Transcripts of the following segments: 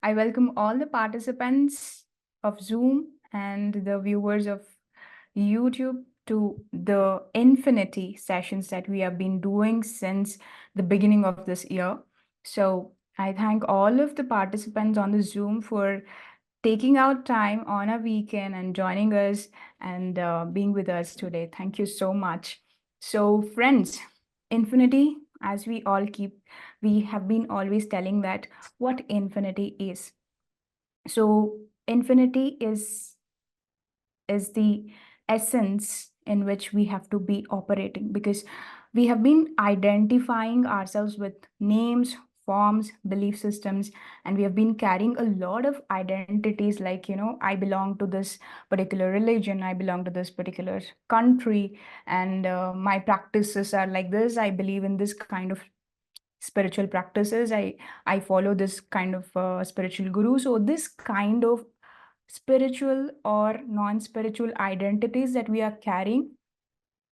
I welcome all the participants of Zoom and the viewers of YouTube to the infinity sessions that we have been doing since the beginning of this year. So I thank all of the participants on the Zoom for taking out time on a weekend and joining us and being with us today. Thank you so much. So, friends, infinity, as we have been always telling that what infinity is. So, infinity is the essence in which we have to be operating because we have been identifying ourselves with names, forms, belief systems, and we have been carrying a lot of identities like, I belong to this particular religion, I belong to this particular country, and my practices are like this, I believe in this kind of spiritual practices, I follow this kind of spiritual guru. So this kind of spiritual or non-spiritual identities that we are carrying,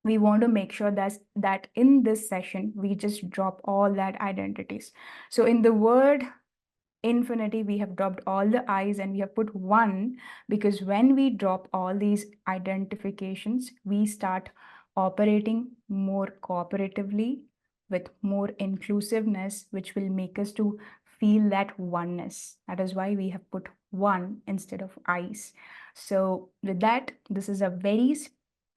we want to make sure that in this session we just drop all that identities. So in the word infinity, we have dropped all the i's and we have put one, because when we drop all these identifications, we start operating more cooperatively with more inclusiveness, which will make us to feel that oneness. That is why we have put one instead of i's. So with that, this is a very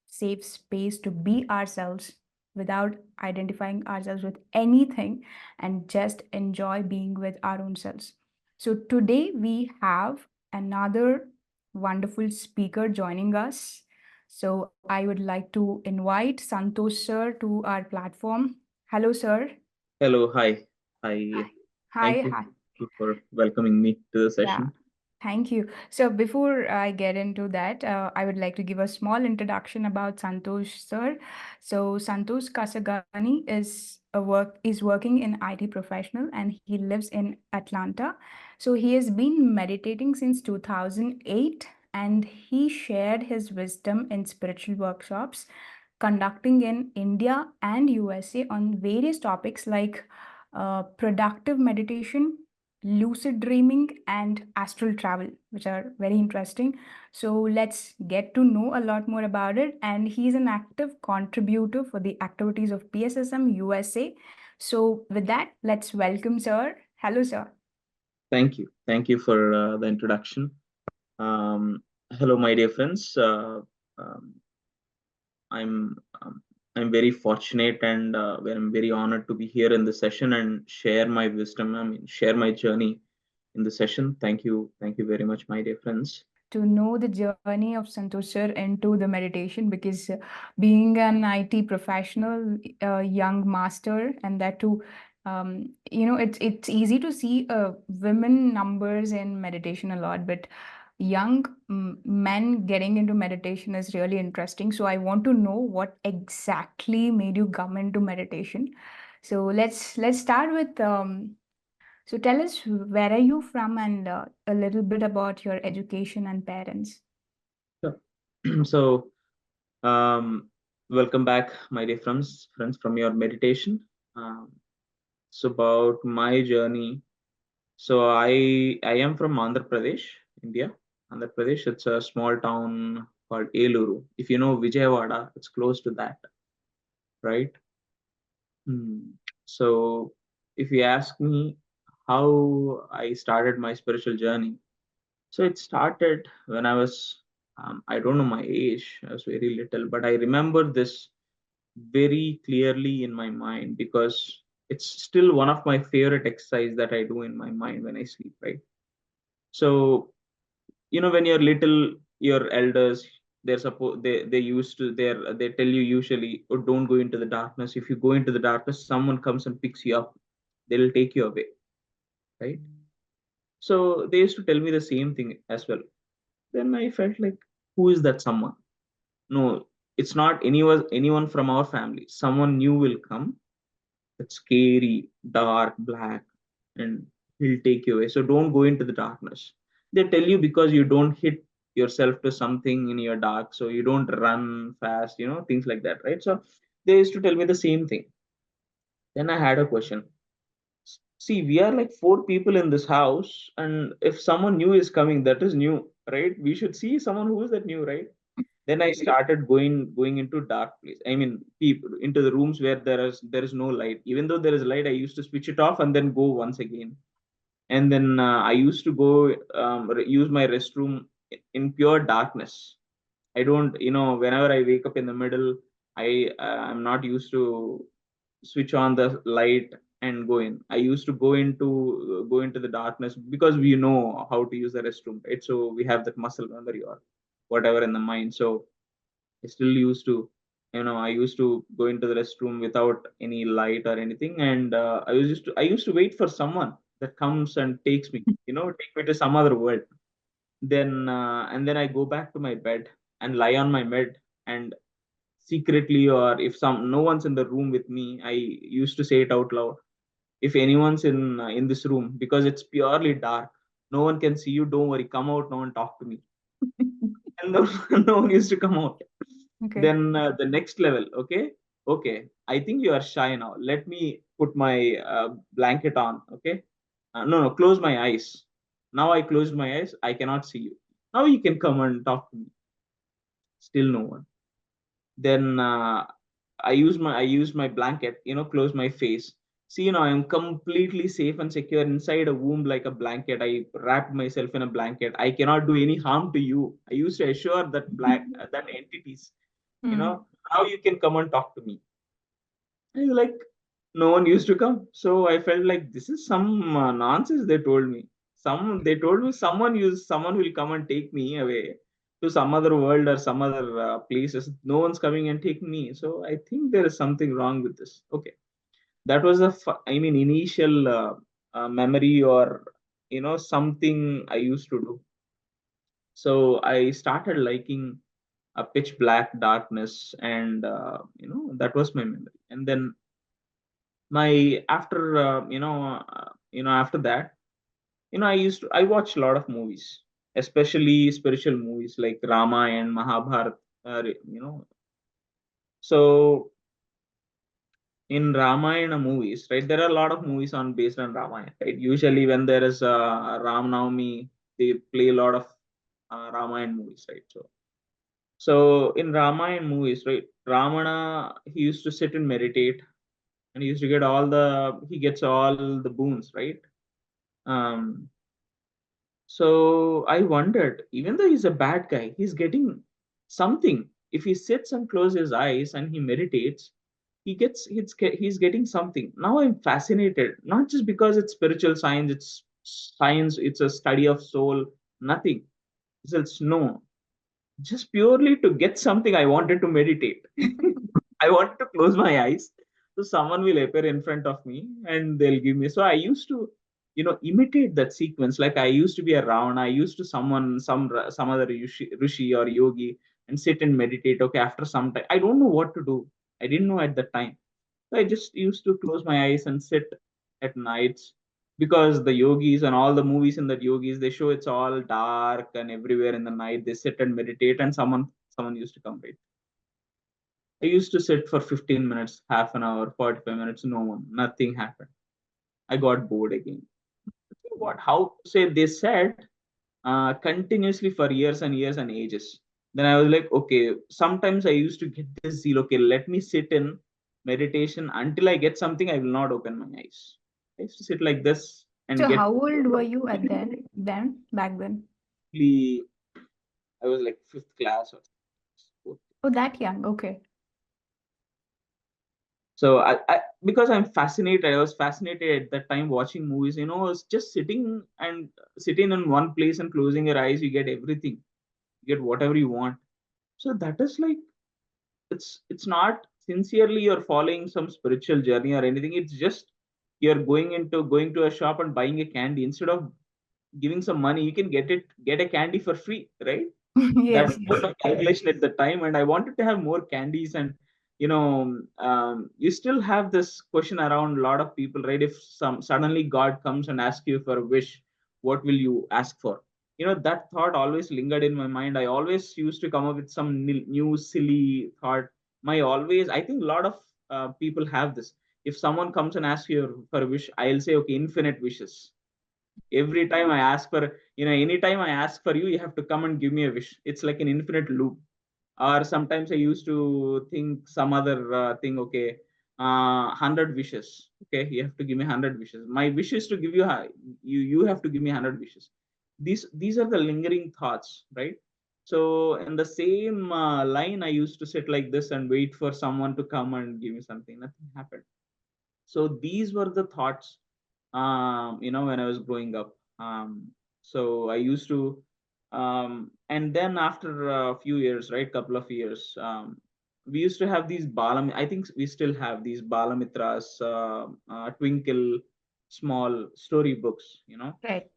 safe space to be ourselves without identifying ourselves with anything and just enjoy being with our own selves. So today we have another wonderful speaker joining us. So I would like to invite Santhosh sir to our platform. Hello, sir. Hello, hi. Hi. Hi, Thank hi. you for welcoming me to the Yeah. session. Thank you. So before I get into that, I would like to give a small introduction about Santhosh sir. So Santhosh Kasagani is working in IT professional and he lives in Atlanta. So he has been meditating since 2008 and he shared his wisdom in spiritual workshops conducting in India and USA on various topics like productive meditation, lucid dreaming, and astral travel, which are very interesting. So let's get to know a lot more about it. And he's an active contributor for the activities of PSSM USA. So with that, let's welcome sir. Hello, sir. Thank you. Thank you for the introduction. Um, Hello, my dear friends. Um, I'm um, I'm very fortunate and I'm very honored to be here in the session and share my wisdom. I mean, share my journey in the session. Thank you. Thank you very much, my dear friends. To know the journey of Santosh sir into the meditation, because being an IT professional, young master, and that too, it's easy to see women numbers in meditation a lot, but young men getting into meditation is really interesting. So I want to know what exactly made you come into meditation. So let's start with so tell us, where are you from and a little bit about your education and parents. Sure. So, welcome back, my dear friends from your meditation. Um, it's about my journey. So I am from Andhra Pradesh, India. Andhra Pradesh, it's a small town called Eluru. If you know Vijayawada, it's close to that, right? Hmm. So if you ask me how I started my spiritual journey, so it started when I was I don't know my age. I was very little, but I remember this very clearly in my mind because it's still one of my favorite exercise that I do in my mind when I sleep, right? So when you're little, your elders, they used to they tell you usually, oh, don't go into the darkness. If you go into the darkness, someone comes and picks you up, they'll take you away, right? So they used to tell me the same thing as well. Then I felt like, who is that someone? No, it's not anyone from our family. Someone new will come. It's scary, dark, black, and he'll take you away. So don't go into the darkness. They tell you because you don't hit yourself to something in your dark, so you don't run fast, things like that, right? So they used to tell me the same thing. Then I had a question. see, we are like four people in this house, and if someone new is coming, that is new, right? We should see someone who is that new, right? Then I started going into dark place. I mean, people into the rooms where there is no light. Even though there is light, I used to switch it off and then go once again. And then I used to go use my restroom in pure darkness. I don't, whenever I wake up in the middle, I'm not used to switch on the light and go in. I used to go into the darkness because we know how to use the restroom, right? So we have that muscle memory or whatever in the mind. So I still used to, I used to go into the restroom without any light or anything, and I used to wait for someone that comes and takes me, take me to some other world. And then I go back to my bed and lie on my bed, and secretly, or if no one's in the room with me, I used to say it out loud. If anyone's in this room, because it's purely dark, no one can see you. Don't worry, come out. No one talk to me, and no, no one used to come out. Okay. Then the next level, okay, I think you are shy now. Let me put my blanket on. Okay, no, no, close my eyes. Now I closed my eyes. I cannot see you. Now you can come and talk to me. Still no one. Then I use my blanket, close my face. See, I'm completely safe and secure inside a womb like a blanket. I wrapped myself in a blanket. I cannot do any harm to you. I used to assure that entities, Mm. now you can come and talk to me. And like, no one used to come. So I felt like this is some nonsense they told me. They told me someone will come and take me away to some other world or some other places. No one's coming and taking me. So I think there is something wrong with this. Okay, that was initial memory, or something I used to do. So I started liking a pitch black darkness, and that was my memory. And then my after after that, I watched a lot of movies, especially spiritual movies like Rama and Mahabharata. So in Ramayana movies, right, there are a lot of movies on based on Ramayana, right? Usually when there is Ram Navami, they play a lot of Ramayana movies, right? So in Ramayana movies, right, Ramana, he used to sit and meditate, and he gets all the boons, right? Um, so I wondered, even though he's a bad guy, he's getting something. If he sits and closes his eyes and he meditates, he's getting something. Now I'm fascinated, not just because it's spiritual science, it's a study of soul, nothing. It's no, just purely to get something. I wanted to meditate. I wanted to close my eyes, so someone will appear in front of me and they'll give me. So I used to imitate that sequence. Like I used to be around, I used to some other rishi or yogi, and sit and meditate. Okay, after some time, I don't know what to do. I didn't know at that time. So I just used to close my eyes and sit at nights, because the yogis and all the movies in that yogis, they show it's all dark and everywhere in the night. They sit and meditate, and someone used to come, right? I used to sit for 15 minutes, half an hour, 45 minutes, no one, nothing happened. I got bored again. What? How? Say they said continuously for years and years and ages. Then I was like, okay, sometimes I used to get this zeal. Okay, let me sit in meditation until I get something. I will not open my eyes. I used to sit like this and So get. how old were you at then, back then? I was like fifth class or fourth. Oh, that young. Okay. So because I was fascinated at that time watching movies. I was just sitting in one place and closing your eyes. You get everything. You get whatever you want. So that is like, it's not sincerely you're following some spiritual journey or anything. It's just you're going to a shop and buying a candy. Instead of giving some money, you can get a candy for free, right? That Yes, was yes. the calculation at the time, and I wanted to have more candies. And you still have this question around a lot of people, right? If some suddenly God comes and asks you for a wish, what will you ask for? That thought always lingered in my mind. I always used to come up with some new silly thought. I think a lot of people have this. If someone comes and asks you for a wish, I'll say, okay, infinite wishes. Every time I ask for, anytime I ask for you, you have to come and give me a wish. It's like an infinite loop. Or sometimes I used to think some other thing, okay, 100 wishes. Okay, you have to give me 100 wishes. My wish is to give you, you have to give me 100 wishes. These are the lingering thoughts, right? So in the same line, I used to sit like this and wait for someone to come and give me something. Nothing happened. So these were the thoughts, when I was growing up. So I used to, and then after a few years, right, couple of years, we used to have these balam. I think we still have these balamitras, twinkle, small story books. Right.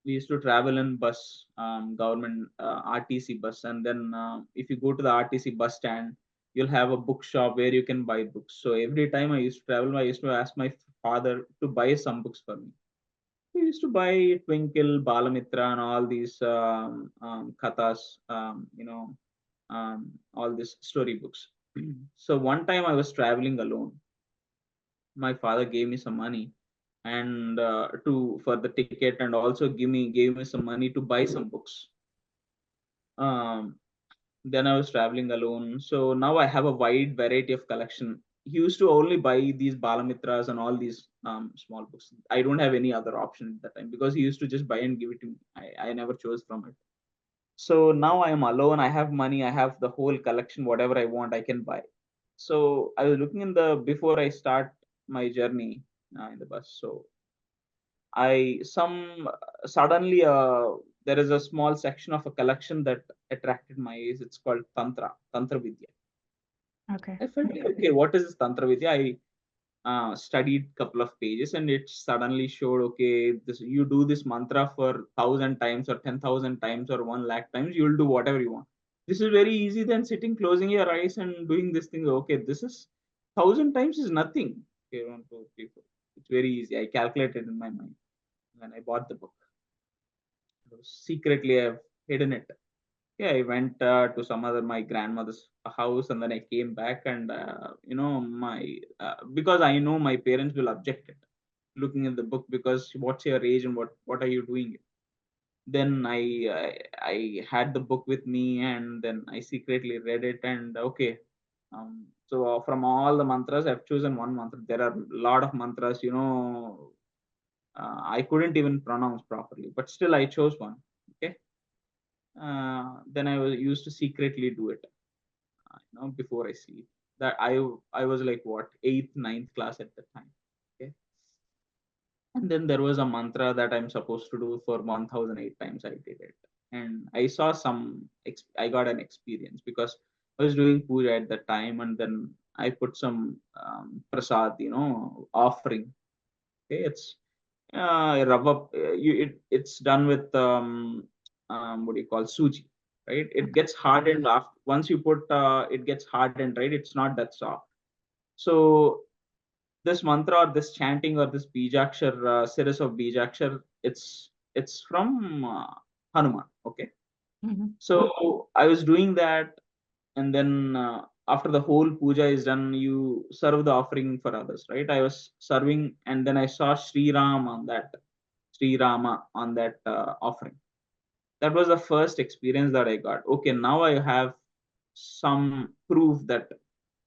We used to travel in bus, government RTC bus, and then if you go to the RTC bus stand, you'll have a bookshop where you can buy books. So every time I used to travel, I used to ask my father to buy some books for me. We used to buy Twinkle, Balamitra, and all these kathas, all these storybooks. So one time I was traveling alone. My father gave me some money and to for the ticket, and also gave me some money to buy some books. Um, then I was traveling alone, so now I have a wide variety of collection. He used to only buy these Balamitras and all these small books. I don't have any other option at that time because he used to just buy and give it to me. I never chose from it. So now I am alone. I have money. I have the whole collection. Whatever I want, I can buy. So I was looking in the before I start my journey in the bus. So I some suddenly there is a small section of a collection that attracted my eyes. It's called Tantra Vidya. Okay. I felt like, okay, what is this Tantra Vidya? I studied couple of pages, and it suddenly showed, okay, this you do this mantra for 1,000 times or 10,000 times or 1 lakh times, you'll do whatever you want. This is very easy than sitting, closing your eyes and doing this thing. Okay, this is 1,000 times is nothing. Okay, 1, 2, 3, 4. It's very easy. I calculated in my mind when I bought the book. Secretly, I've hidden it. Yeah, I went to some other my grandmother's house, and then I came back, and my because I know my parents will object it looking at the book, because what's your age and what are you doing? Then I had the book with me, and then I secretly read it, and okay. So from all the mantras, I've chosen one mantra. There are a lot of mantras, I couldn't even pronounce properly, but still I chose one. Okay. Then I was used to secretly do it, before I sleep. That I was like what, eighth, ninth class at the time. Okay. And then there was a mantra that I'm supposed to do for 1,008 times. I did it, and I saw I got an experience because I was doing puja at that time, and then I put some prasad, offering. Okay, it's rub up. It's done with what do you call, suji, right? It Okay. gets hardened after once you put it gets hardened, right? It's not that soft. So this mantra or this chanting or this bijakshar series of bijakshar, it's from Hanuman. Okay, Mhm. so I was doing that, and then after the whole puja is done, you serve the offering for others, right? I was serving, and then I saw Sri Rama on that offering. That was the first experience that I got. Okay, now I have some proof that,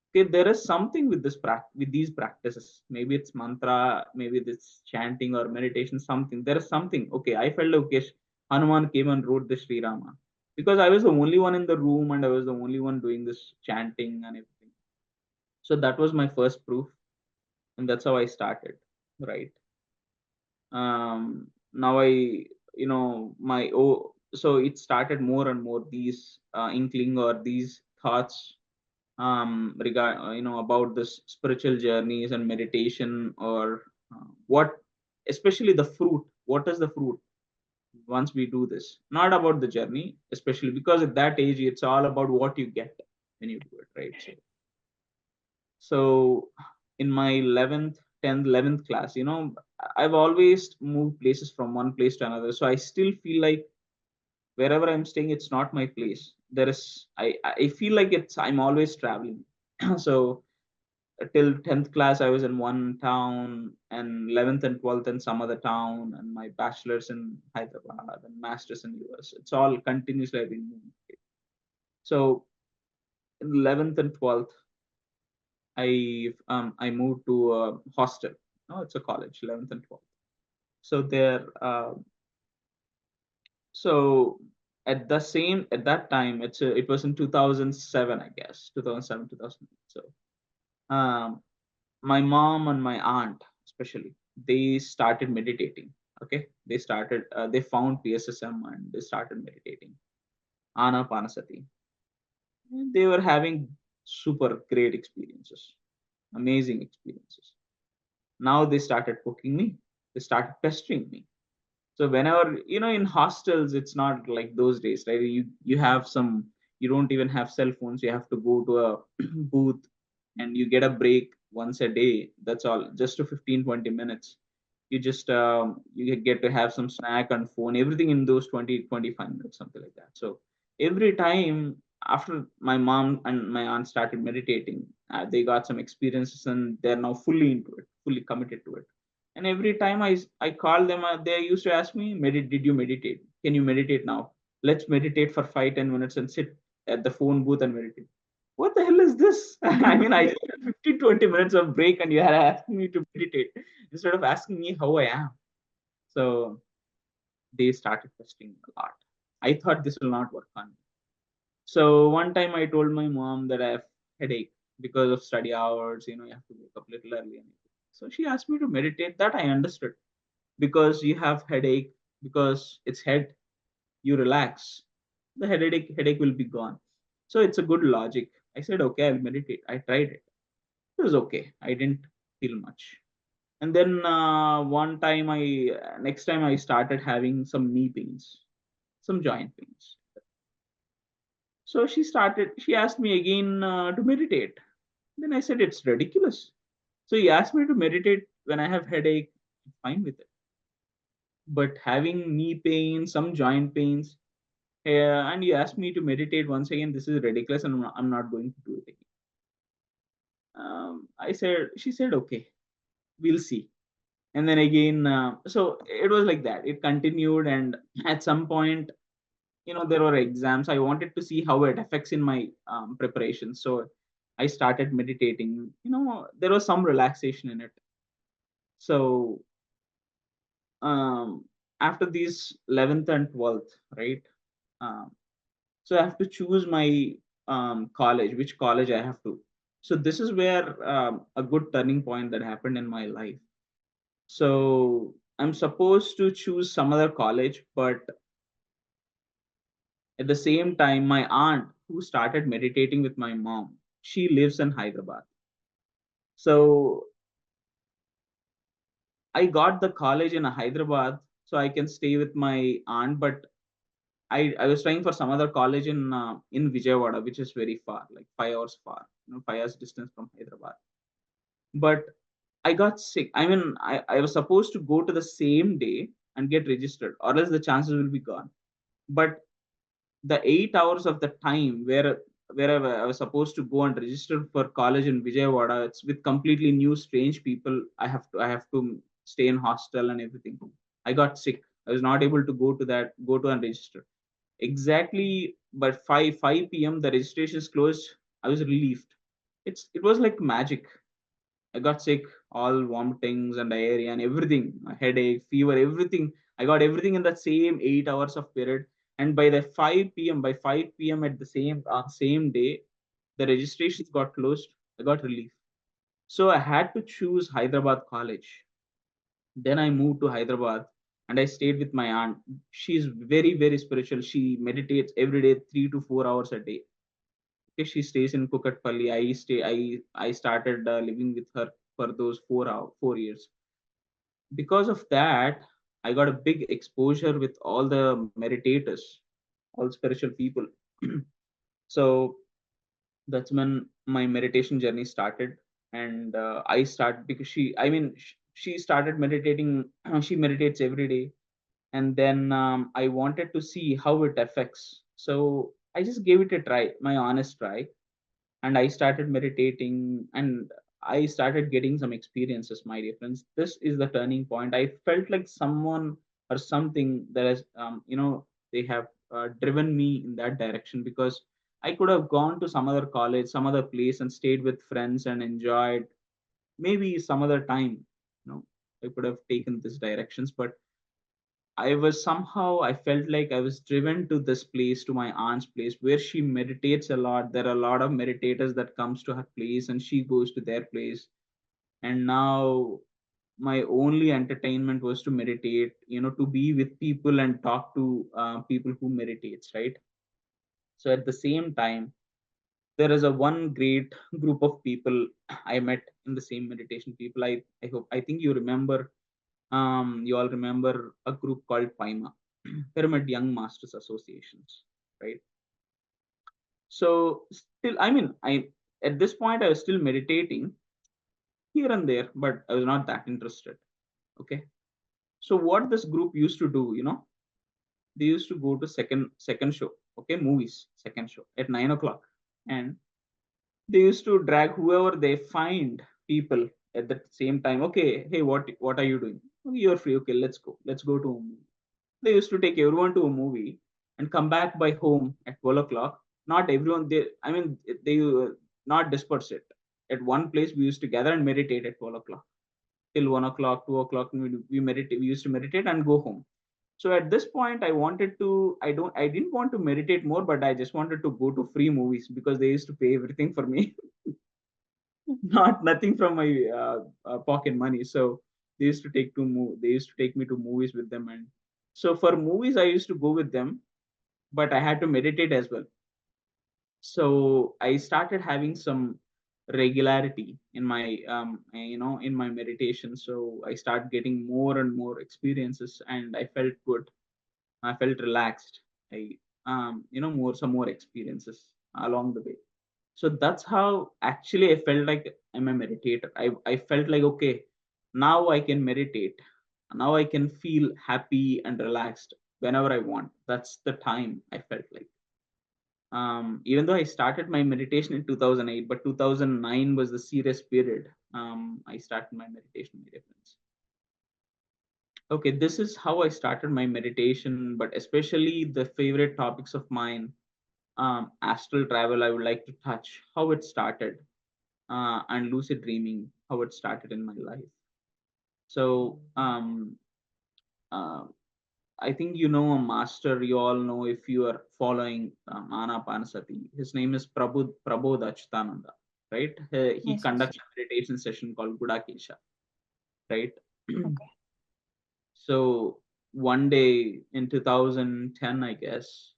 okay, there is something with with these practices. Maybe it's mantra, maybe this chanting or meditation, something. There is something. Okay, I felt okay. Hanuman came and wrote the Sri Rama because I was the only one in the room, and I was the only one doing this chanting and everything. So that was my first proof, and that's how I started. Right. Now my so it started more and more these inkling or these thoughts regard about this spiritual journeys and meditation, or what, especially the fruit. What is the fruit once we do this? Not about the journey, especially because at that age it's all about what you get when you do it, right? So in my 11th, 10th, 11th class, I've always moved places from one place to another, so I still feel like wherever I'm staying, it's not my place. There is I feel like I'm always traveling. So till 10th class I was in one town, and 11th and 12th in some other town, and my bachelor's in Hyderabad and master's in US. It's all continuously I've been moving. So in 11th and 12th, I moved to a hostel. No, it's a college, 11th and 12th. So there, so at that time, it was in 2007, I guess, 2007, 2008. So um, my mom and my aunt, especially, they started meditating. Okay, they found PSSM and they started meditating Anapanasati. They were having super great experiences, amazing experiences. Now they started poking me. They started pestering me. So whenever, in hostels, it's not like those days, right? You have some, you don't even have cell phones. You have to go to a booth, and you get a break once a day. That's all, just to 15-20 minutes. You just you get to have some snack and phone, everything in those 20-25 minutes, something like that. So every time after my mom and my aunt started meditating, they got some experiences, and they're now fully into it, fully committed to it. And every time I call them, they used to ask me, Did you meditate? Can you meditate now? Let's meditate for 5-10 minutes and sit at the phone booth and meditate. What the hell is this? I mean, I just had 15-20 minutes of break, and you are asking me to meditate instead of asking me how I am. So they started testing a lot. I thought this will not work on me. So one time I told my mom that I have headache because of study hours. You have to wake up a little early. So she asked me to meditate. That I understood, because you have headache, because it's head, you relax, the headache will be gone. So it's a good logic. I said, okay, I'll meditate. I tried it. It was okay. I didn't feel much. And then next time I started having some knee pains, some joint pains. So she asked me again to meditate. Then I said, it's ridiculous. So he asked me to meditate when I have headache. I'm fine with it. But having knee pain, some joint pains, and you asked me to meditate once again, this is ridiculous, and I'm not going to do it again. She said, okay, we'll see. And then again, so it was like that. It continued, and at some point, there were exams. I wanted to see how it affects in my preparation. So I started meditating. There was some relaxation in it. So um, after these 11th and 12th, right? Um, so I have to choose my college, which college I have to. So this is where a good turning point that happened in my life. So I'm supposed to choose some other college, but at the same time, my aunt, who started meditating with my mom, she lives in Hyderabad. So I got the college in Hyderabad so I can stay with my aunt, but I was trying for some other college in Vijayawada, which is very far, like 5 hours far, 5 hours distance from Hyderabad. But I got sick. I mean, I was supposed to go to the same day and get registered, or else the chances will be gone. But the 8 hours of the time where I was supposed to go and register for college in Vijayawada, it's with completely new, strange people. I have to stay in hostel and everything. I got sick. I was not able to go to and register. Exactly by 5 p.m. the registration is closed. I was relieved. It was like magic. I got sick, all vomitings and diarrhea and everything, a headache, fever, everything. I got everything in that same 8 hours of period. And by the 5 p.m. at the same day, the registrations got closed. I got relief. So I had to choose Hyderabad College. Then I moved to Hyderabad, and I stayed with my aunt. She's very, very spiritual. She meditates every day, 3 to 4 hours a day. Okay, she stays in Kukatpalli. I started living with her for those 4 years. Because of that, I got a big exposure with all the meditators, all spiritual people. So that's when my meditation journey started. And I started because she started meditating. She meditates every day. And then I wanted to see how it affects. So I just gave it a try, my honest try. And I started meditating, and I started getting some experiences, my dear friends. This is the turning point. I felt like someone or something that has, they have driven me in that direction, because I could have gone to some other college, some other place, and stayed with friends and enjoyed. Maybe some other time, I could have taken these directions, but I felt like I was driven to this place, to my aunt's place, where she meditates a lot. There are a lot of meditators that comes to her place, and she goes to their place. And now my only entertainment was to meditate, to be with people and talk to people who meditates, right? So at the same time, there is a one great group of people I met in the same meditation people. I think you remember, you all remember a group called PIMA, Pyramid Young Masters Associations, right? So still, I at this point I was still meditating here and there, but I was not that interested. Okay. So what this group used to do, they used to go to second show, okay, movies, second show at 9 o'clock, and they used to drag whoever they find, people at the same time. Okay, hey, what are you doing? "Okay, you're free. Okay, let's go to a movie." They used to take everyone to a movie and come back by home at 12 o'clock. Not everyone, they not disperse it at one place. We used to gather and meditate at 12 o'clock till 1 o'clock, 2 o'clock. We meditate. We used to meditate and go home. So at this point, I didn't want to meditate more, but I just wanted to go to free movies, because they used to pay everything for me. Not nothing from my pocket money. So they used to take me to movies with them. And so for movies I used to go with them, but I had to meditate as well. So I started having some regularity in my in my meditation. So I started getting more and more experiences, and I felt good. I felt relaxed. I more some more experiences along the way. So that's how actually I felt like I'm a meditator. I felt like, okay, now I can meditate. Now I can feel happy and relaxed whenever I want. That's the time I felt like. Even though I started my meditation in 2008, but 2009 was the serious period. I started my meditation, my reference. Okay, this is how I started my meditation, but especially the favorite topics of mine, astral travel, I would like to touch how it started, and lucid dreaming, how it started in my life. So, uh, I think you know a master. You all know, if you are following Anapanasati. His name is Prabodh Achyutananda, right? He Yes, yes. conducts a meditation session called Gudakesha, right? Okay. So one day in 2010, I guess,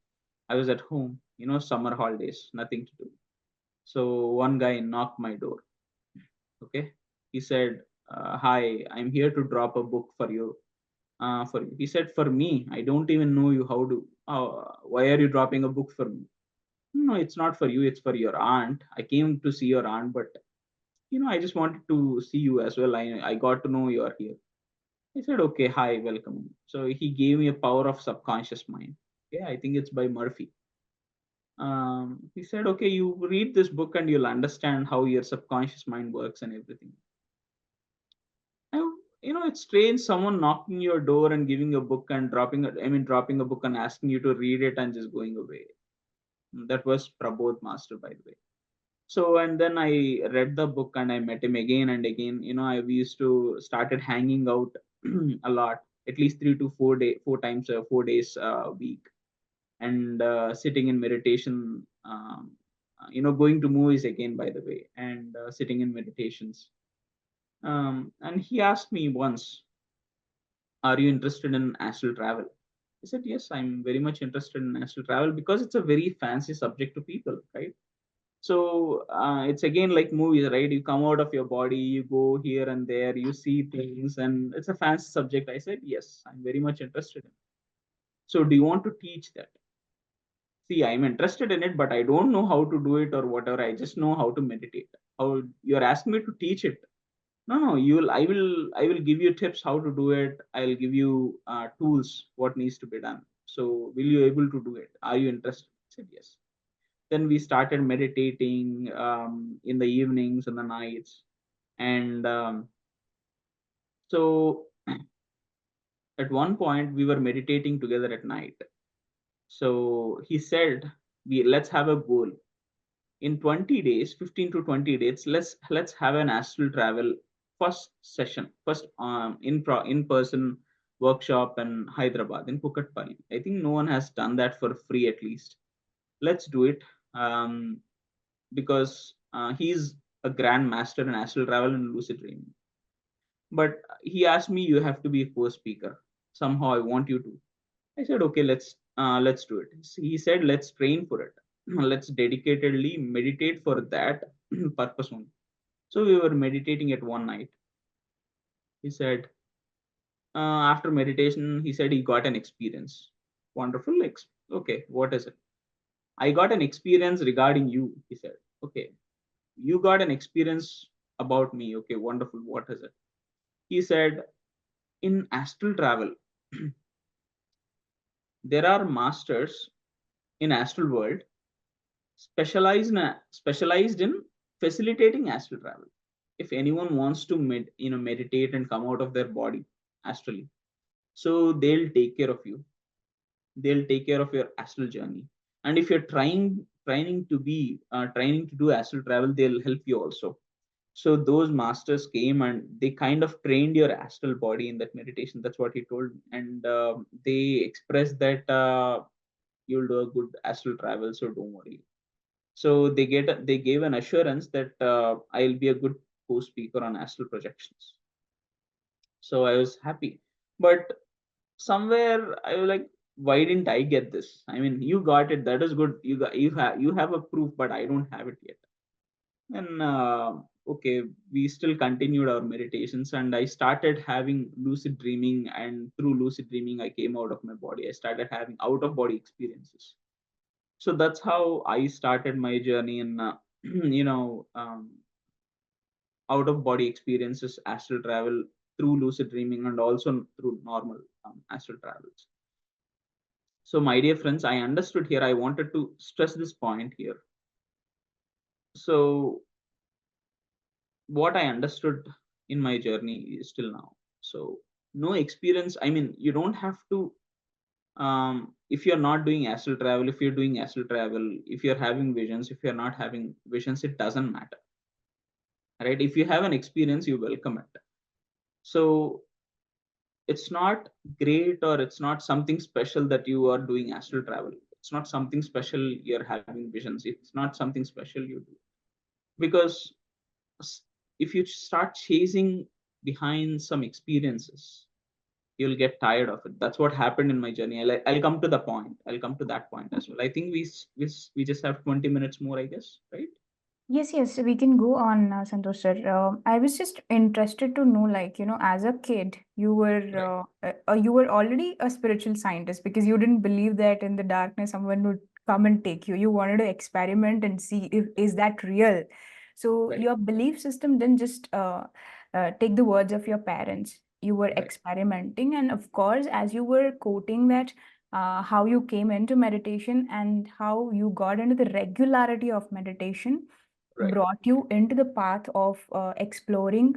I was at home, summer holidays, nothing to do. So one guy knocked my door. Okay, he said, "Hi, I'm here to drop a book for you." He said, "For me, I don't even know you. Why are you dropping a book for me?" "No, it's not for you. It's for your aunt. I came to see your aunt, but I just wanted to see you as well. I got to know you are here." I said, "Okay, hi, welcome." So he gave me a power of subconscious mind. Okay, I think it's by Murphy. He said, "Okay, you read this book and you'll understand how your subconscious mind works and everything." I, it's strange, someone knocking your door and giving a book and dropping a book and asking you to read it and just going away. That was Prabodh Master, by the way. So, and then I read the book and I met him again and again. We used to started hanging out a lot, at least 4 times, 4 days a week, and sitting in meditation. Going to movies again, by the way, and sitting in meditations. And he asked me once, "Are you interested in astral travel?" I said, "Yes, I'm very much interested in astral travel, because it's a very fancy subject to people, right?" So it's again like movies, right? You come out of your body, you go here and there, you see things, and it's a fancy subject. I said, "Yes, I'm very much interested in." So do you want to teach that? See, I'm interested in it, but I don't know how to do it or whatever. I just know how to meditate. How you're asking me to teach it? No, no, I will give you tips how to do it. I'll give you tools what needs to be done. So will you able to do it? Are you interested? I said, "Yes." Then we started meditating in the evenings and the nights. And so at one point we were meditating together at night. So he said, "We let's have a goal in 20 days, 15 to 20 days. Let's have an astral travel first session, first in person workshop in Hyderabad in Kukatpalli. I think no one has done that for free at least. Let's do it." Because he's a grand master in astral travel and lucid dreaming. But he asked me, "You have to be a co-speaker. Somehow I want you to." I said, "Okay, let's do it." He said, "Let's train for it. Let's dedicatedly meditate for that purpose only." So we were meditating at one night. He said, after meditation, he said he got an experience. Wonderful. Okay, what is it? "I got an experience regarding you," he said. "Okay, you got an experience about me. Okay, wonderful. What is it?" He said, "In astral travel, there are masters in astral world specialized in facilitating astral travel. If anyone wants to meditate and come out of their body astrally, so they'll take care of you. They'll take care of your astral journey. And if you're trying to do astral travel, they'll help you also." So those masters came and they kind of trained your astral body in that meditation. That's what he told me. And they expressed that you'll do a good astral travel, so don't worry. So they gave an assurance that I'll be a good co-speaker on astral projections. So I was happy. But somewhere I was like, why didn't I get this? I mean, you got it. That is good. You have a proof, but I don't have it yet. And okay, we still continued our meditations, and I started having lucid dreaming. And through lucid dreaming, I came out of my body. I started having out of body experiences. So that's how I started my journey in out of body experiences, astral travel through lucid dreaming, and also through normal astral travels. So my dear friends, I understood here. I wanted to stress this point here. So what I understood in my journey is still now. So no experience. I mean, you don't have to. If you're not doing astral travel, if you're doing astral travel, if you're having visions, if you're not having visions, it doesn't matter, right? If you have an experience, you welcome it. So it's not great, or it's not something special that you are doing astral travel. It's not something special you're having visions. It's not something special you do. Because if you start chasing behind some experiences, you'll get tired of it. That's what happened in my journey. I'll come to the point. I'll come to that point as well. I think we just have 20 minutes more, I guess, right? Yes, yes, we can go on, Santosh sir. I was just interested to know, like, as a kid, Right, you were already a spiritual scientist because you didn't believe that in the darkness someone would come and take you. You wanted to experiment and see if is that real. So right, your belief system didn't just take the words of your parents. You were right, experimenting, and of course, as you were quoting that, how you came into meditation and how you got into the regularity of meditation right, brought you into the path of exploring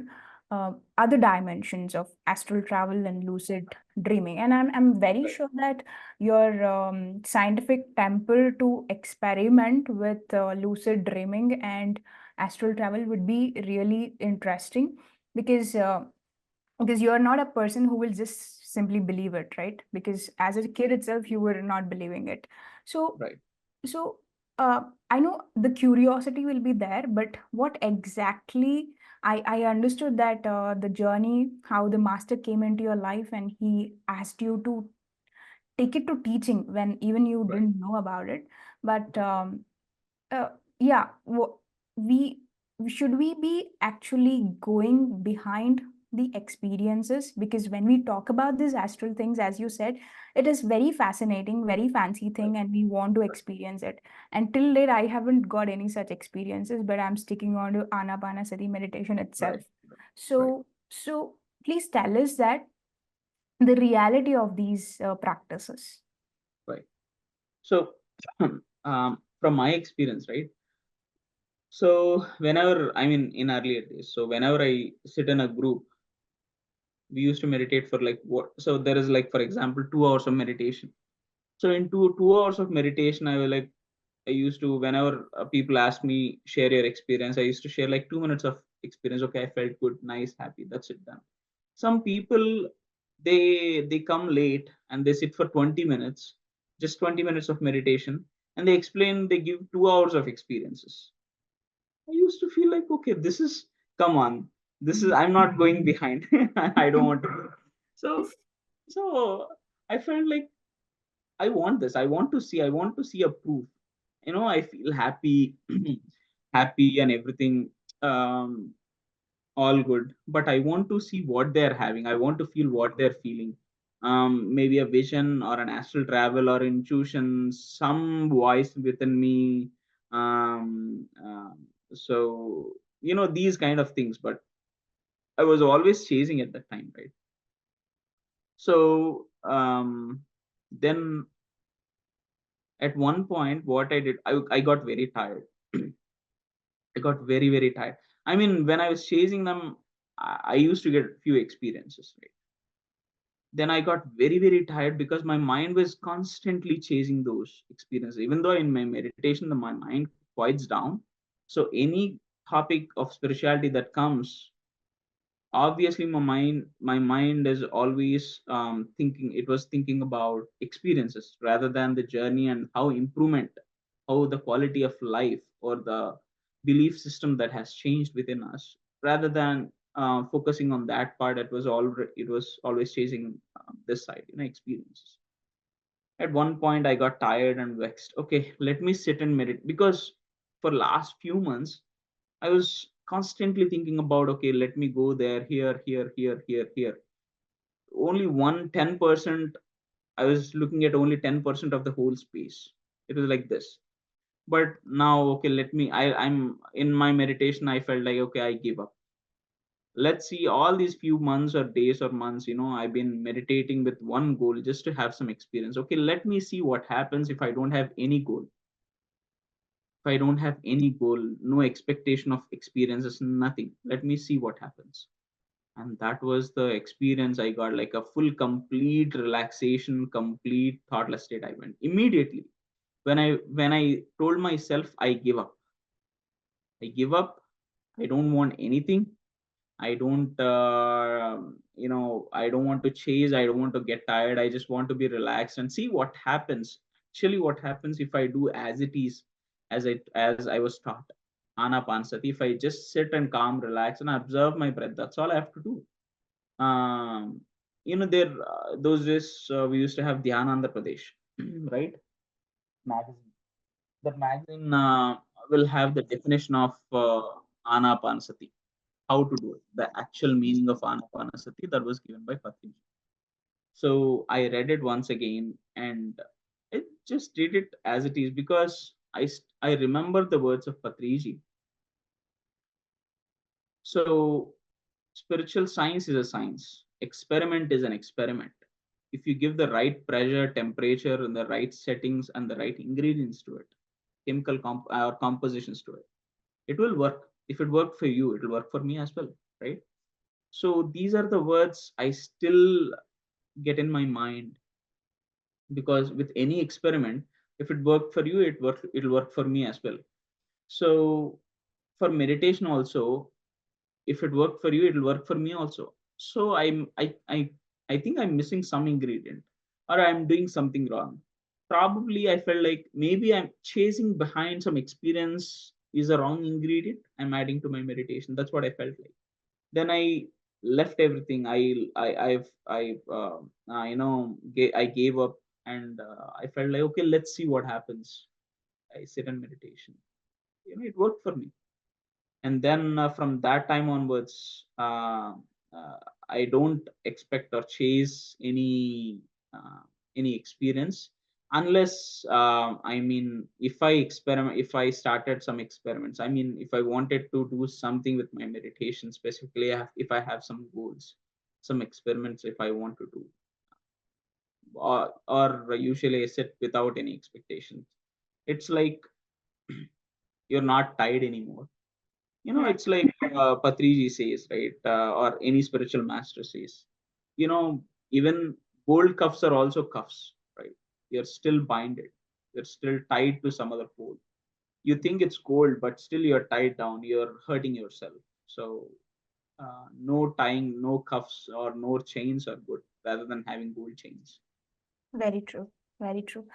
other dimensions of astral travel and lucid dreaming. And I'm very right, sure that your scientific temper to experiment with lucid dreaming and astral travel would be really interesting because you're not a person who will just simply believe it, right? Because as a kid itself, you were not believing it. So right, so, I know the curiosity will be there, but what exactly I understood that the journey, how the master came into your life and he asked you to take it to teaching when even you right, didn't know about it. But right, uh, yeah, we should we be actually going behind the experiences? Because when we talk about these astral things, as you said, it is very fascinating, very fancy right, thing, and we want to right, experience it. And till date, I haven't got any such experiences, but I'm sticking on to Anapanasati meditation itself. right, right, So please tell us that the reality of these practices. right. So from my experience, right? So whenever, I mean, in earlier days, so whenever I sit in a group, we used to meditate for like what? So there is like, for example, 2 hours of meditation. So in two hours of meditation, I will like, I used to, whenever people ask me share your experience, I used to share like 2 minutes of experience. Okay, I felt good, nice, happy. That's it, done. Some people, they come late and they sit for 20 minutes, just 20 minutes of meditation, and they explain, they give 2 hours of experiences. I used to feel like, okay, this is, come on, this is, I'm not going behind. I don't want to. So, so I felt like I want this. I want to see. I want to see a proof. I feel happy, happy and everything, um, all good. But I want to see what they're having. I want to feel what they're feeling. Maybe a vision or an astral travel or intuition, some voice within me. So these kind of things. But I was always chasing at that time, right? So then at one point, what I did, I got very tired. I got very, very tired. I mean, when I was chasing them, I used to get a few experiences, right? Then I got very, very tired because my mind was constantly chasing those experiences. Even though in my meditation, my mind quiets down. So any topic of spirituality that comes, obviously my mind is always thinking, it was thinking about experiences rather than the journey and how the quality of life or the belief system that has changed within us, rather than focusing on that part. It was always chasing this side, experiences. At one point I got tired and vexed. Okay, let me sit and meditate, because for last few months I was constantly thinking about, okay, let me go there, here. Only 10%. I was looking at only 10% of the whole space. It was like this. But now, okay, I'm in my meditation. I felt like, okay, I give up. Let's see, all these few months or days or months, I've been meditating with one goal, just to have some experience. Okay, let me see what happens if I don't have any goal. If I don't have any goal, no expectation of experiences, nothing. Let me see what happens. And that was the experience I got, like a full, complete relaxation, complete thoughtless state. I went immediately. When I told myself, I give up. I give up. I don't want anything. I don't, I don't want to chase. I don't want to get tired. I just want to be relaxed and see what happens. Actually, what happens if I do as it is, as I was taught, Anapanasati. If I just sit and calm, relax, and observe my breath, that's all I have to do. There those days we used to have Dhyan Andhra Pradesh, right? Magazine. That magazine will have the definition of Anapanasati, how to do it, the actual meaning of Anapanasati that was given by Patriji. So I read it once again, and it just did it as it is, because I remember the words of Patriji. So spiritual science is a science. Experiment is an experiment. If you give the right pressure, temperature, and the right settings and the right ingredients to it, or compositions to it, it will work. If it worked for you, it will work for me as well, right? So these are the words I still get in my mind, because with any experiment, if it worked for you, it'll work for me as well. So for meditation also, if it worked for you, it'll work for me also. So I think I'm missing some ingredient, or I'm doing something wrong. Probably I felt like maybe I'm chasing behind some experience is a wrong ingredient I'm adding to my meditation. That's what I felt like. Then I left everything. I gave up, and I felt like, okay, let's see what happens. I sit in meditation. It worked for me. And then from that time onwards, uh, I don't expect or chase uh, any experience, unless I mean, if I started some experiments, I mean, if I wanted to do something with my meditation specifically, if I have some goals, some experiments if I want to do, or usually I sit without any expectations. It's like you're not tied anymore. Right. It's like Patriji says, right? Or any spiritual master says, you know, even gold cuffs are also cuffs, right? You're still binded. You're still tied to some other pole. You think it's gold, but still you're tied down. You're hurting yourself. So no tying, no cuffs or no chains are good rather than having gold chains. Very true. Very true.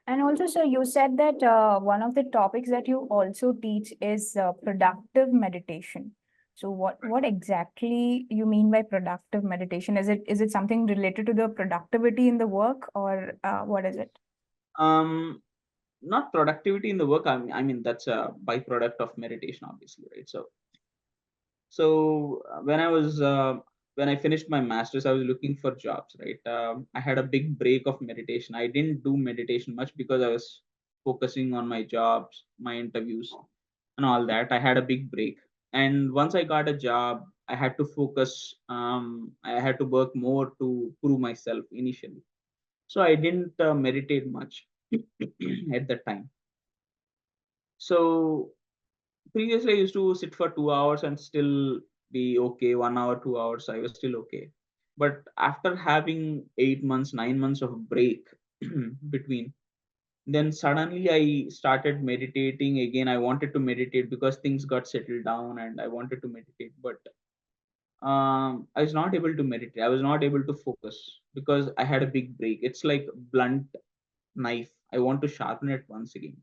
And also, so you said that one of the topics that you also teach is productive meditation. So what exactly you mean by productive meditation? Is it something related to the productivity in the work, or what is it? Um, Not productivity in the work. I mean that's a byproduct of meditation, obviously, right? So when I finished my masters, I was looking for jobs, right? I had a big break of meditation. I didn't do meditation much because I was focusing on my jobs, my interviews, and all that. I had a big break, and once I got a job, I had to focus. I had to work more to prove myself initially. So I didn't meditate much at that time. So previously I used to sit for 2 hours and still be okay. 1 hour, 2 hours, I was still okay. But after having 8 months, 9 months of break between, then suddenly I started meditating again. I wanted to meditate because things got settled down and I wanted to meditate, but I was not able to meditate. I was not able to focus because I had a big break. It's like blunt knife. I want to sharpen it once again.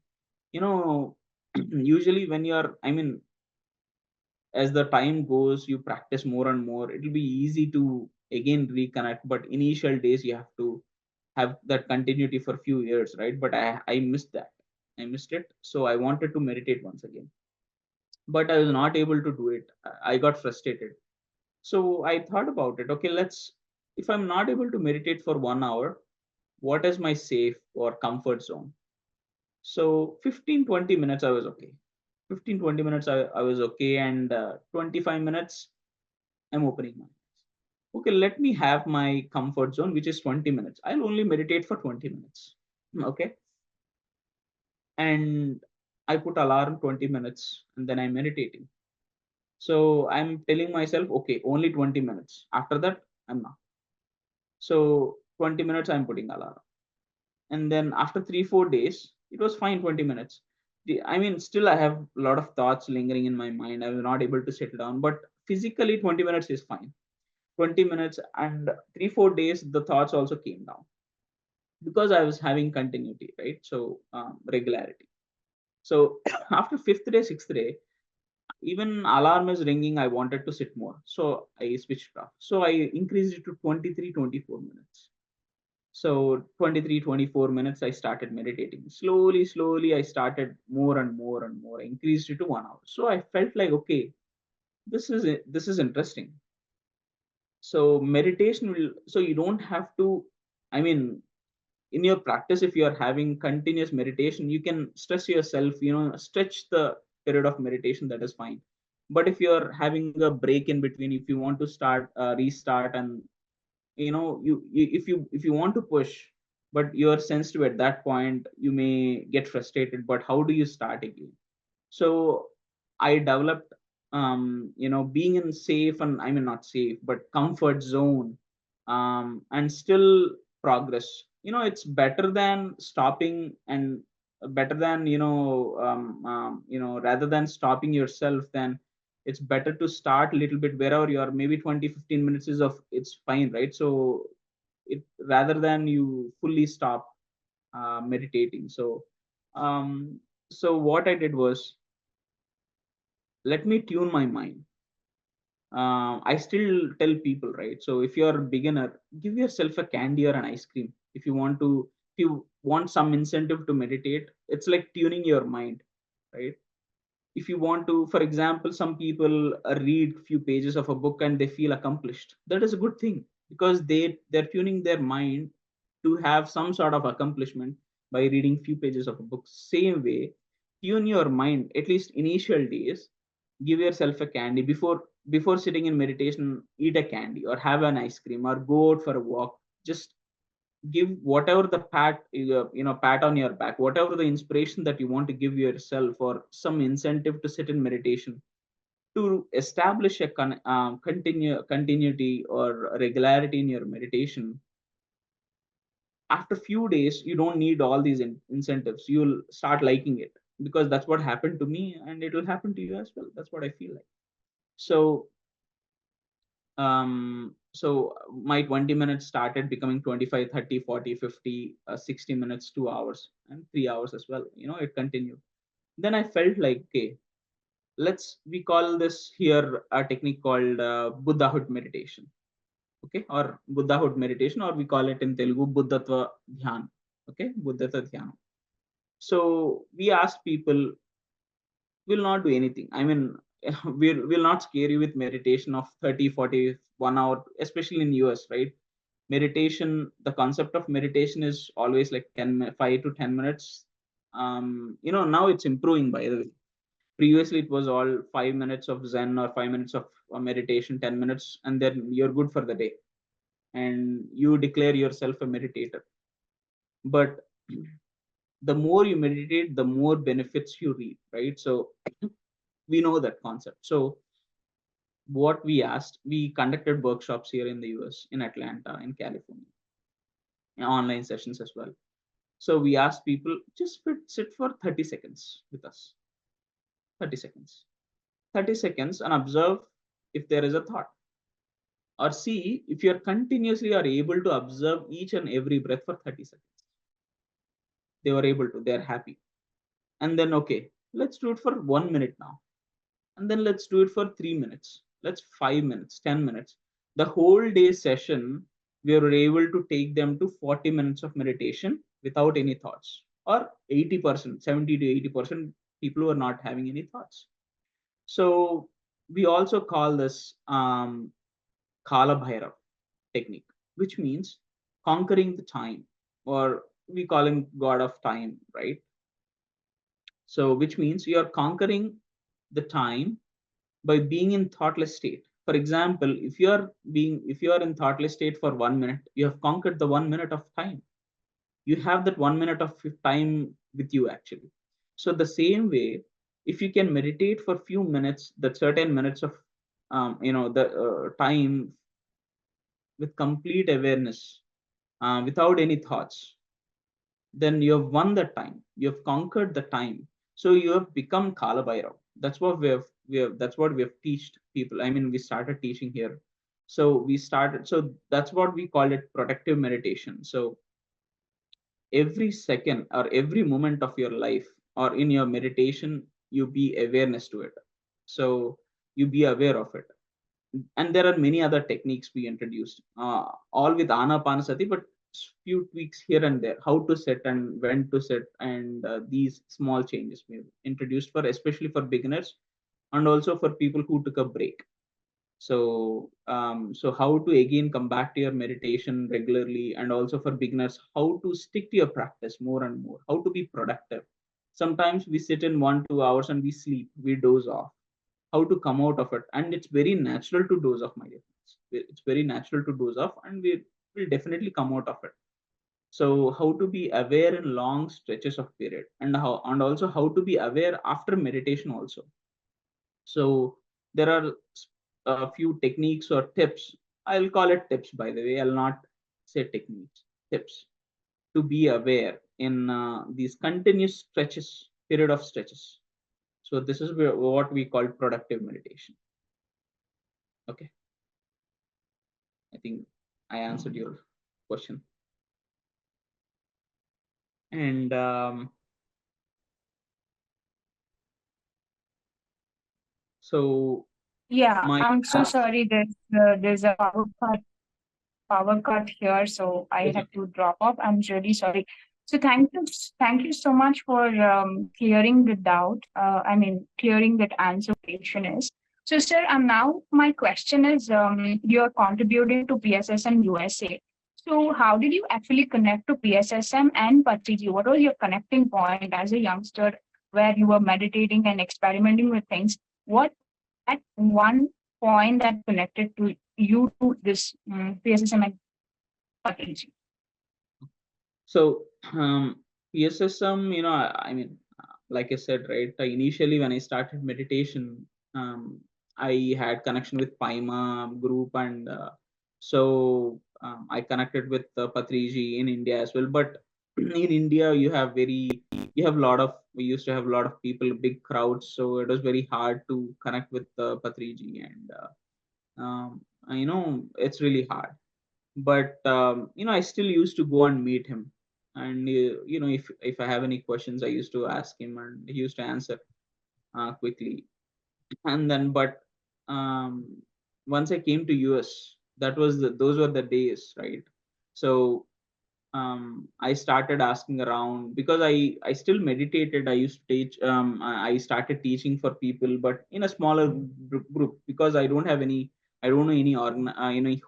You know, usually when you're, I mean, as the time goes, you practice more and more, it'll be easy to again reconnect, but initial days you have to have that continuity for a few years, right? But I missed that. I missed it, so I wanted to meditate once again, but I was not able to do it. I got frustrated. So I thought about it. Okay, let's, if I'm not able to meditate for 1 hour, what is my safe or comfort zone? So 15-20 minutes I was okay. 15-20 minutes I was okay, and 25 minutes I'm opening my eyes. Okay, let me have my comfort zone, which is 20 minutes. I'll only meditate for 20 minutes. Okay. And I put alarm 20 minutes and then I'm meditating. So I'm telling myself, okay, only 20 minutes. After that, I'm not. So 20 minutes I'm putting alarm. And then after 3-4 days, it was fine, 20 minutes. I mean, still I have a lot of thoughts lingering in my mind. I was not able to settle down, but physically 20 minutes is fine. 20 minutes, and 3-4 days the thoughts also came down because I was having continuity, right? So regularity. So after fifth day, sixth day, even alarm is ringing, I wanted to sit more, so I switched off. So I increased it to 23-24 minutes. So 23-24 minutes I started meditating. Slowly I started more and more and more. I increased it to 1 hour. So I felt like, okay, this is interesting. So meditation will, so you don't have to, I mean, in your practice, if you are having continuous meditation, you can stress yourself, stretch the period of meditation, that is fine. But if you're having a break in between, if you want to start restart, and if you want to push, but you're sensitive at that point, you may get frustrated, but how do you start again? So I developed, being in safe, and I mean not safe but comfort zone, and still progress. It's better than stopping, and better than rather than stopping yourself, then it's better to start a little bit wherever you are. Maybe 20-15 minutes is of, it's fine, right? So it, rather than you fully stop meditating. Um so what I did was, let me tune my mind. I still tell people, right? So if you're a beginner, give yourself a candy or an ice cream. If you want some incentive to meditate, it's like tuning your mind, right? If you want to, for example, some people read few pages of a book and they feel accomplished. That is a good thing, because they're tuning their mind to have some sort of accomplishment by reading few pages of a book. Same way, tune your mind, at least initial days. Give yourself a candy before sitting in meditation. Eat a candy or have an ice cream or go out for a walk. Just give whatever the pat on your back, whatever the inspiration that you want to give yourself, or some incentive to sit in meditation, to establish a continuity or regularity in your meditation. After few days, you don't need all these incentives. You'll start liking it, because that's what happened to me, and it will happen to you as well. That's what I feel like. So my 20 minutes started becoming 25, 30, 40, 50, 60 minutes, 2 hours, and 3 hours as well. It continued. Then I felt like, okay, we call this here a technique called Buddhahood meditation. Okay, or Buddhahood meditation, or we call it in Telugu Buddhatva Dhyan. Okay, Buddhatva Dhyan. So we asked people, will not do anything. I mean, we'll not scare you with meditation of 30, 40, 1 hour, especially in US, right? Meditation, the concept of meditation is always like 5 to 10 minutes. Now it's improving, by the way. Previously, it was all 5 minutes of Zen, or 5 minutes of meditation, 10 minutes, and then you're good for the day. And you declare yourself a meditator. But the more you meditate, the more benefits you reap, right? So we know that concept. So what we conducted workshops here in the US, in Atlanta, in California, online sessions as well. So we asked people, just sit for 30 seconds with us. 30 seconds. 30 seconds, and observe if there is a thought. Or see if you are continuously are able to observe each and every breath for 30 seconds. They were able to, they're happy. And then, okay, let's do it for 1 minute now. And then let's do it for 3 minutes. Let's 5 minutes, 10 minutes. The whole day session, we were able to take them to 40 minutes of meditation without any thoughts, or 80%, 70 to 80% people who are not having any thoughts. So we also call this Kala Bhairav technique, which means conquering the time, or we call him God of Time, right? So which means you are conquering the time by being in thoughtless state. For example, if you are in thoughtless state for 1 minute, you have conquered the 1 minute of time. You have that 1 minute of time with you, actually. So the same way, if you can meditate for few minutes, that certain minutes of the time, with complete awareness, without any thoughts, then you have won the time. You have conquered the time. So you have become Kala Bhairav. That's what that's what we have taught people. I mean, we started teaching here. So that's what we call it, protective meditation. So every second or every moment of your life, or in your meditation, you be awareness to it. So you be aware of it. And there are many other techniques we introduced, all with Anapanasati, but few tweaks here and there, how to sit and when to sit, and these small changes we introduced, for especially for beginners, and also for people who took a break. So how to again come back to your meditation regularly, and also for beginners, how to stick to your practice more and more, how to be productive. Sometimes we sit in 1 2 hours and we sleep, we doze off. How to come out of it, and it's very natural to doze off, my dear friends. It's very natural to doze off, and we will definitely come out of it. So how to be aware in long stretches of period, and also how to be aware after meditation also. So there are a few techniques or tips. I'll call it tips, by the way. I'll not say techniques. Tips to be aware in these continuous period of stretches. So this is what we call productive meditation. Okay, I think I answered your question. And so Yeah, my I'm so sorry. There's a power cut here, so I had to drop off. I'm really sorry. So thank you so much for clearing the doubt. I mean, clearing that answer question is. So, sir, now my question is, you're contributing to PSSM USA. So, how did you actually connect to PSSM and Patriji? What was your connecting point as a youngster, where you were meditating and experimenting with things? What that one point that connected to you to this PSSM and Patriji? So PSSM, I mean, like I said, right, initially when I started meditation, I had connection with Paima group, and I connected with Patriji in India as well. But in India, you have a lot of, we used to have a lot of people, big crowds, so it was very hard to connect with Patriji, and it's really hard. But I still used to go and meet him, and if I have any questions, I used to ask him, and he used to answer quickly. And then, but once I came to US, those were the days, right? So I started asking around, because I still meditated. I used to teach. I started teaching for people, but in a smaller group, because I don't know any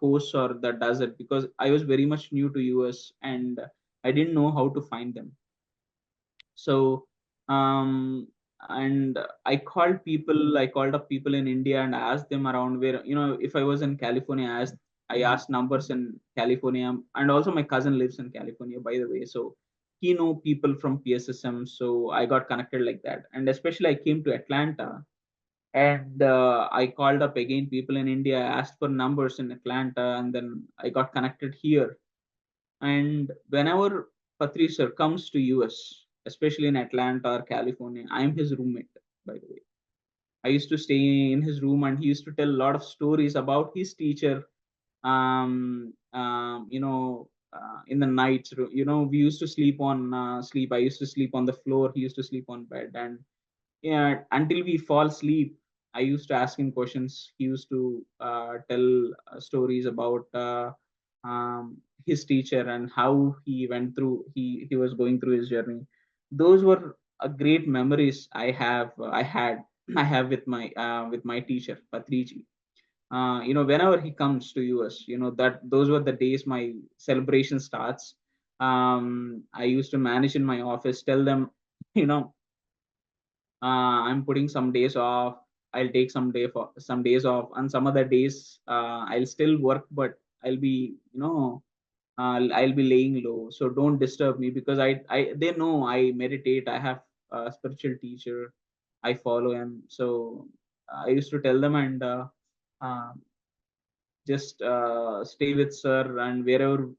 hosts or that does it, because I was very much new to US, and I didn't know how to find them. So um and I called up people in India and asked them around, where, if I was in California, I asked numbers in California. And also my cousin lives in California, by the way, so he know people from PSSM, so I got connected like that. And especially I came to Atlanta, and I called up again people in India, asked for numbers in Atlanta, and then I got connected here. And whenever Patri sir comes to US, especially in Atlanta or California, I am his roommate, by the way. I used to stay in his room, and he used to tell a lot of stories about his teacher. In the nights, we used to sleep. I used to sleep on the floor. He used to sleep on bed, and yeah, until we fall asleep, I used to ask him questions. He used to tell stories about his teacher, and how he went through, he was going through his journey. Those were great memories I had I have with my teacher Patriji. Whenever he comes to US, that those were the days my celebration starts. I used to manage in my office, tell them, you know I'm putting some days off. I'll take some days off, and some other days I'll still work, but I'll be, I'll be laying low. So don't disturb me, because I they know I meditate. I have a spiritual teacher. I follow him. So I used to tell them, and uh, just stay with sir, and wherever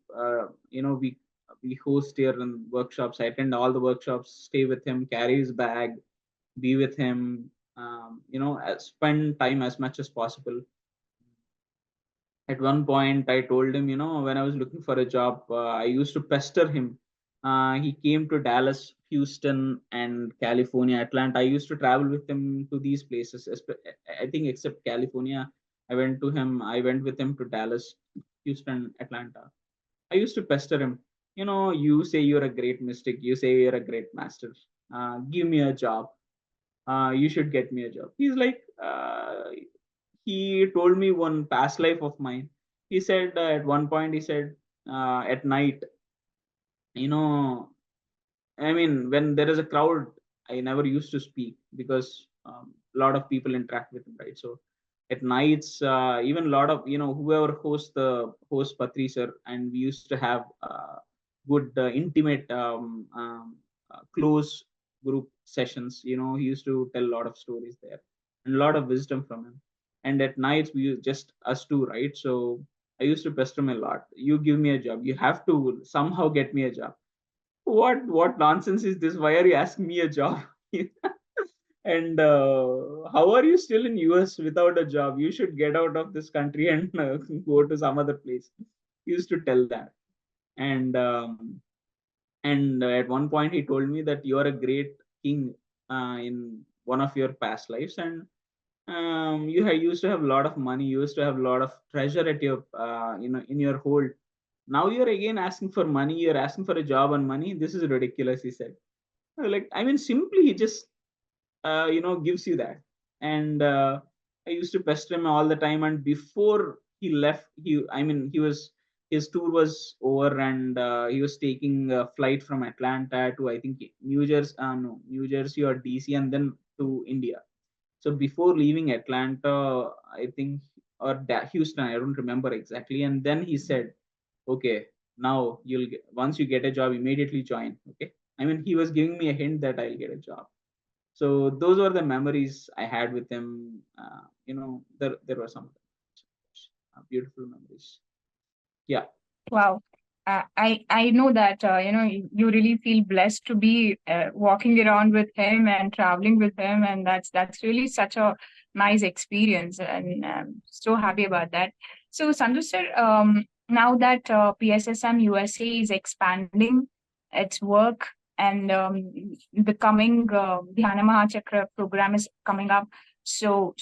we host here in workshops. I attend all the workshops. Stay with him. Carry his bag, be with him, spend time as much as possible. At one point I told him, when I was looking for a job, I used to pester him. He came to Dallas, Houston, and California, Atlanta. I used to travel with him to these places. I think except California, I went with him to Dallas, Houston, Atlanta. I used to pester him. You say you're a great mystic, you say you're a great master, give me a job, you should get me a job. He's like, he told me one past life of mine. He said, at one point, he said, at night, you know, I mean, when there is a crowd, I never used to speak, because a lot of people interact with him, right? So at nights, even a lot of, whoever host Patri sir, and we used to have good, intimate, close group sessions. He used to tell a lot of stories there, and a lot of wisdom from him. And at nights, we just us two, right? So I used to pester him a lot. You give me a job. You have to somehow get me a job. What nonsense is this? Why are you asking me a job? And how are you still in US without a job? You should get out of this country and go to some other place. He used to tell that. And at one point he told me that you are a great king in one of your past lives, and used to have a lot of money, you used to have a lot of treasure at your in your hold. Now you're again asking for money, you're asking for a job and money. This is ridiculous, he said. Like, I mean, simply he just gives you that. And I used to pester him all the time. And before he left, his tour was over, and he was taking a flight from Atlanta to, I think, New Jersey or DC, and then to India. So before leaving Atlanta, I think, or Houston, I don't remember exactly. And then he said, okay, now you'll get, once you get a job, immediately join. Okay. I mean, he was giving me a hint that I'll get a job. So those were the memories I had with him. There were some beautiful memories. Yeah. Wow. I know that you really feel blessed to be walking around with him and traveling with him, and that's really such a nice experience, and I'm so happy about that. So Sandhu sir, now that PSSM USA is expanding its work, and the coming Dhyana Mahachakra program is coming up, so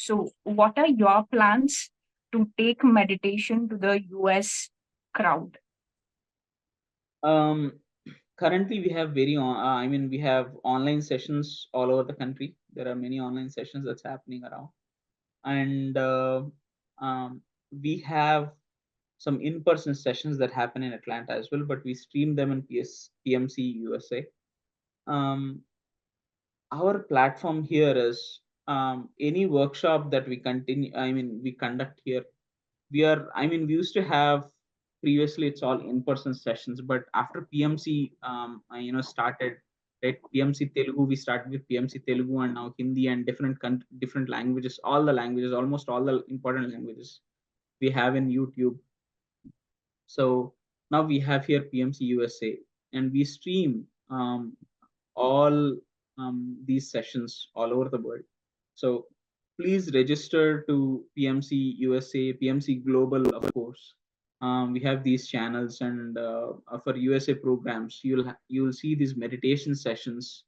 what are your plans to take meditation to the US crowd? Um, Currently, we have we have online sessions all over the country. There are many online sessions that's happening around, and we have some in-person sessions that happen in Atlanta as well. But we stream them in PMC USA. Um, our platform here is any workshop that we continue. I mean, we conduct here, we used to have, previously it's all in-person sessions, but after PMC started, right, PMC Telugu, we started with PMC Telugu, and now Hindi and different languages, all the languages, almost all the important languages we have in YouTube. So now we have here PMC USA, and we stream all these sessions all over the world. So please register to PMC USA, PMC Global, of course. We have these channels, and for USA programs, you'll see these meditation sessions,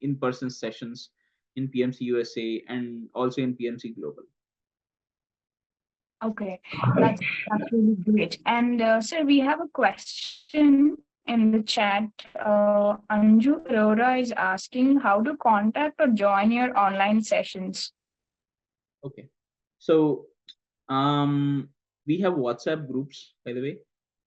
in-person sessions in PMC USA and also in PMC Global. Okay, that's really great. And sir, we have a question in the chat. Anju Arora is asking how to contact or join your online sessions. Okay, so we have WhatsApp groups, by the way.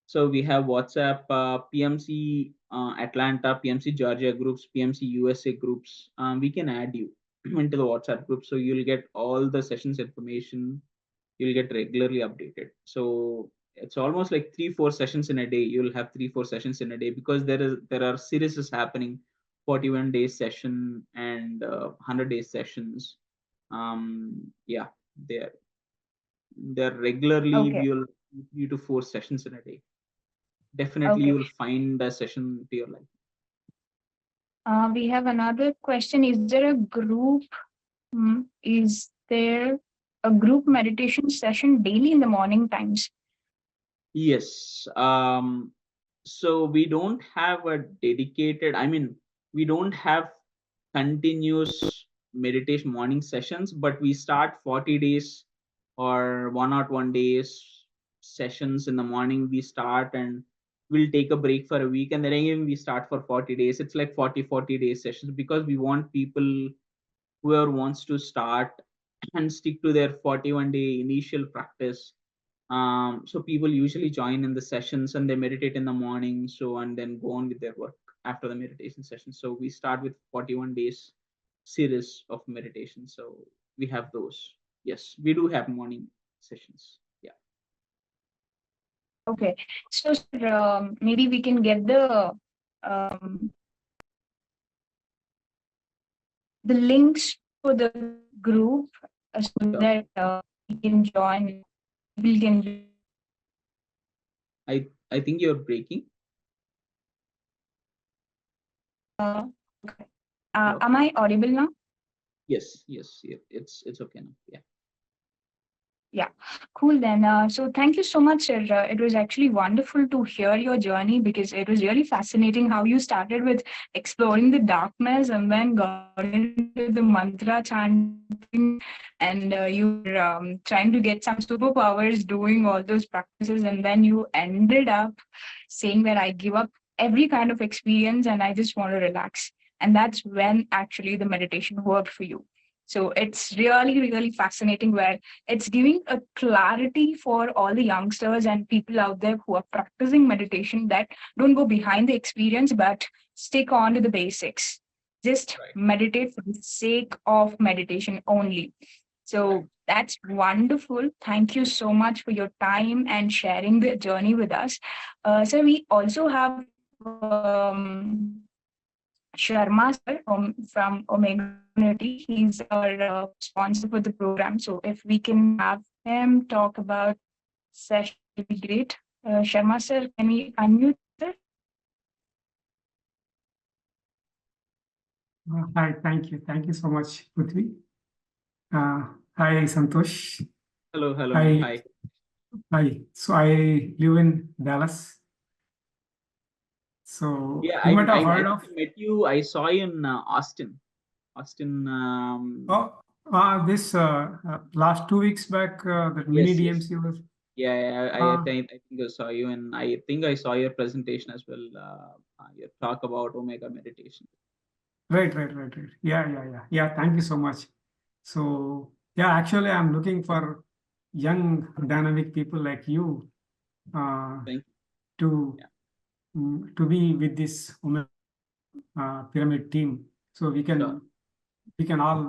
So we have WhatsApp PMC Atlanta, PMC Georgia groups, PMC USA groups. We can add you into the WhatsApp group, so you'll get all the sessions information. You'll get regularly updated. So it's almost like 3-4 sessions in a day. You'll have 3-4 sessions in a day, because there are series happening, 41 days session and 100 days sessions. Yeah, they're regularly, Okay, we'll 3 to 4 sessions in a day. Definitely okay. you'll find a session to your life. We have another question. Is there a group? Is there a group meditation session daily in the morning times? Yes. So we don't have a dedicated, we don't have continuous meditation morning sessions, but we start 40 days or 101 days sessions in the morning. We start, and we'll take a break for a week, and then again we start for 40 days. It's like 40 days sessions, because we want people, whoever wants to start and stick to their 41-day initial practice. So people usually join in the sessions, and they meditate in the morning, so, and then go on with their work after the meditation session. So we start with 41 days series of meditation. So we have those. Yes, we do have morning sessions. Yeah. Okay, so sir, maybe we can get um, the links for the group so Sure. that we can join. We can. I think you're breaking. Okay. Hello. Am I audible now? Yes. Yeah, it's okay now. Yeah. Yeah, cool then. So thank you so much, sir. It was actually wonderful to hear your journey, because it was really fascinating how you started with exploring the darkness and then got into the mantra chanting, and you were trying to get some superpowers doing all those practices, and then you ended up saying that I give up every kind of experience and I just want to relax. And that's when actually the meditation worked for you. So it's really, really fascinating, where it's giving a clarity for all the youngsters and people out there who are practicing meditation, that don't go behind the experience but stick on to the basics. Just Right. meditate for the sake of meditation only. So that's wonderful. Thank you so much for your time and sharing the journey with us. So we also have Sharma sir from Omega Community. He's our sponsor for the program. So if we can have him talk about session, it will be great. Sharma sir, can we unmute sir? Hi, thank you. Thank you so much, Prithvi. Hi, Santhosh. Hello, hello. Hi. Hi. So I live in Dallas. So Yeah, you might have I heard of. met you. I saw you in Austin. This last 2 weeks back, that mini Yes. DMC was. Yeah, Uh, I think I saw you, and I think I saw your presentation as well. Your talk about Omega meditation. right. Yeah. Thank you so much. So yeah, actually, I'm looking for young, dynamic people like you Thank to Yeah. to be with this pyramid team, so we Sure. can all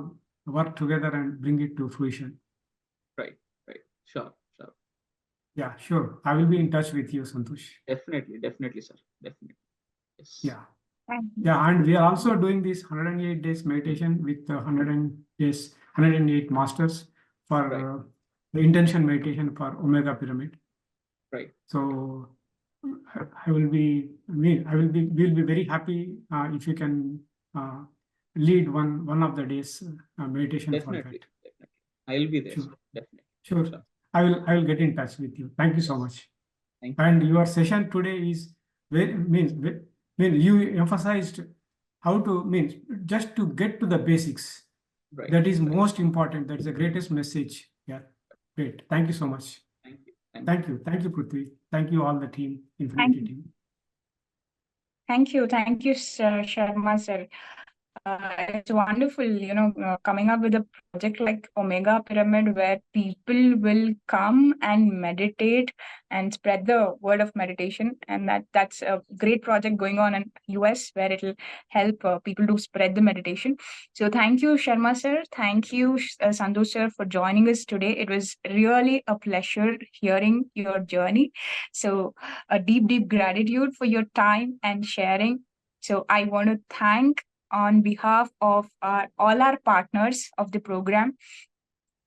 work together and bring it to fruition. Right. Sure. Yeah, sure. I will be in touch with you, Santosh. Definitely, sir. Definitely. Yes. Yeah. Thank you. Yeah, and we are also doing this 108 days meditation with 108 masters for Right. the intention meditation for Omega Pyramid. Right. So I will be, we'll be very happy if you can lead one of the days meditation for that. Definitely. I'll be there, Sure. sir. Definitely. Sure. Sure. I will get in touch with you. Thank you so Yes. much. Thank you. And your session today is very means you emphasized how to means just to get to the basics. Right. That is most important. That is the greatest message. Yeah. Great. Thank you so much. Thank you. Thank you, Prithvi. Thank you all the team, Infinity Thank you. team. Thank you, sir, Sharma sir. It's wonderful, coming up with a project like Omega Pyramid where people will come and meditate and spread the word of meditation. And that's a great project going on in US where it'll help people to spread the meditation. So thank you, Sharma sir. Thank you, Sandhu sir, for joining us today. It was really a pleasure hearing your journey. So a deep gratitude for your time and sharing. So I want to thank on behalf of all our partners of the program,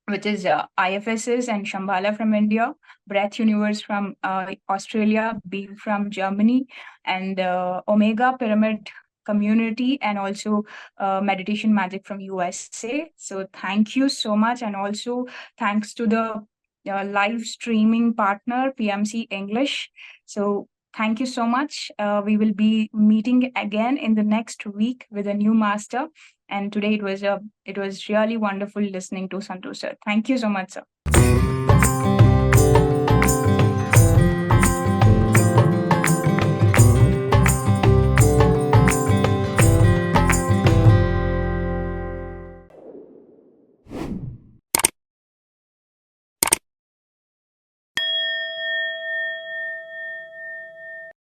which is IFSS and Shambhala from India, Breath Universe from Australia, Beam from Germany, and Omega Pyramid community, and also Meditation Magic from USA. So thank you so much, and also thanks to the live streaming partner PMC English. So thank you so much. We will be meeting again in the next week with a new master. And today it was really wonderful listening to Santhosh sir. Thank you so much, sir.